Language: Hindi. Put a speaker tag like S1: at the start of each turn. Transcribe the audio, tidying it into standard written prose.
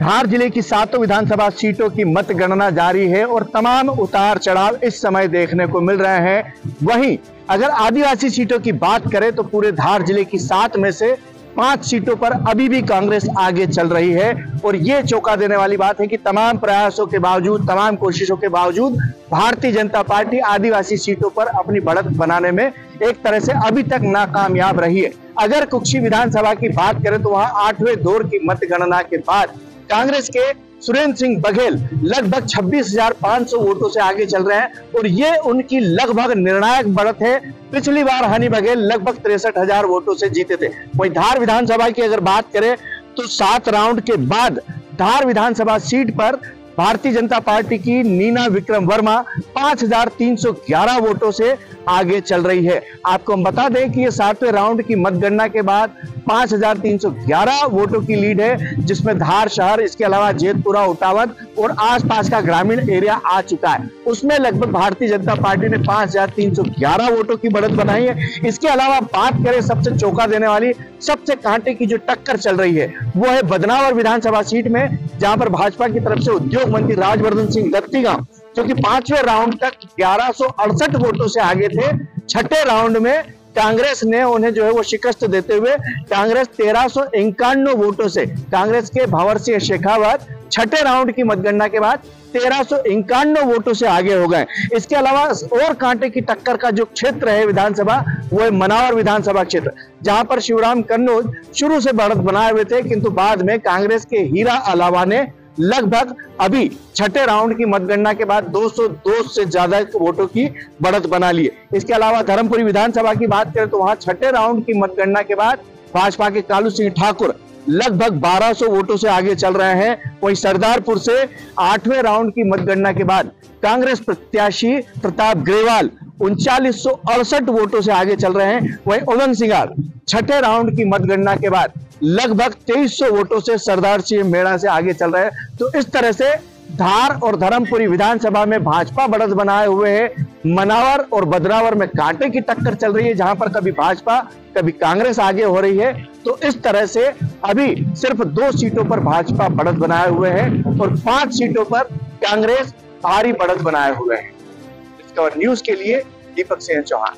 S1: धार जिले की 7 विधानसभा सीटों की मतगणना जारी है और तमाम उतार चढ़ाव इस समय देखने को मिल रहे हैं। वहीं अगर आदिवासी सीटों की बात करें तो पूरे धार जिले की 7 में से 5 सीटों पर अभी भी कांग्रेस आगे चल रही है और ये चौंका देने वाली बात है कि तमाम प्रयासों के बावजूद, तमाम कोशिशों के बावजूद भारतीय जनता पार्टी आदिवासी सीटों पर अपनी बढ़त बनाने में एक तरह से अभी तक नाकामयाब रही है। अगर कुक्षी विधानसभा की बात करें तो वहां 8वें दौर की मतगणना के बाद कांग्रेस के सुरेंद्र सिंह बघेल लगभग 26,500 वोटों से आगे चल रहे हैं और ये उनकी लगभग निर्णायक बढ़त है। पिछली बार हनी बघेल लगभग 63,000 वोटों से जीते थे। वहीं धार विधानसभा की अगर बात करें तो 7 राउंड के बाद धार विधानसभा सीट पर भारतीय जनता पार्टी की नीना विक्रम वर्मा 5,311 वोटों से आगे चल रही है। आपको हम बता दें कि ये 7वें राउंड की मतगणना के बाद 5,311 वोटों की लीड है, जिसमें धार शहर, इसके अलावा जेतपुरा, उटावत और आसपास का ग्रामीण एरिया आ चुका है। उसमें लगभग भारतीय जनता पार्टी ने 5,311 वोटों की बढ़त बनाई है। इसके अलावा बात करें सबसे चौंका देने वाली, सबसे कांटे की जो टक्कर चल रही है वो है बदनावर विधानसभा सीट में, जहां पर भाजपा की तरफ से उद्योग मंत्री राजवर्धन सिंह दत्तीगांव जो कि 5वें राउंड तक 1168 वोटों से आगे थे, 6ठे राउंड में कांग्रेस ने उन्हें जो है वो शिकस्त देते हुए कांग्रेस 1351 वोटों से, कांग्रेस के भंवर सिंह शेखावत 6ठे राउंड की मतगणना के बाद 1351 वोटों से आगे हो गए। इसके अलावा और कांटे की टक्कर का जो क्षेत्र है विधानसभा, वो है मनावर विधानसभा क्षेत्र, जहां पर शिवराम कन्नौज शुरू से बढ़त बनाए हुए थे, किंतु बाद में कांग्रेस के हीरा अलावा ने लगभग अभी 6ठे राउंड की मतगणना के बाद 202 से ज्यादा वोटों की बढ़त बना ली है। इसके अलावा धर्मपुरी विधानसभा की बात करें तो वहां 6ठे राउंड की मतगणना के बाद भाजपा के कालू सिंह ठाकुर लगभग 1200 वोटों से आगे चल रहे हैं। वहीं सरदारपुर से 8वें राउंड की मतगणना के बाद कांग्रेस प्रत्याशी प्रताप ग्रेवाल 3968 वोटों से आगे चल रहे हैं। वहीं उमंग सिंगार 6ठे राउंड की मतगणना के बाद लगभग 2300 वोटों से सरदार सिंह मेड़ा से आगे चल रहे हैं। तो इस तरह से धार और धर्मपुरी विधानसभा में भाजपा बढ़त बनाए हुए है। मनावर और बदनावर में कांटे की टक्कर चल रही है, जहां पर कभी भाजपा कभी कांग्रेस आगे हो रही है। तो इस तरह से अभी सिर्फ 2 सीटों पर भाजपा बढ़त बनाए हुए है और 5 सीटों पर कांग्रेस भारी बढ़त बनाए हुए है। डिस्कवर न्यूज के लिए दीपक सिंह चौहान।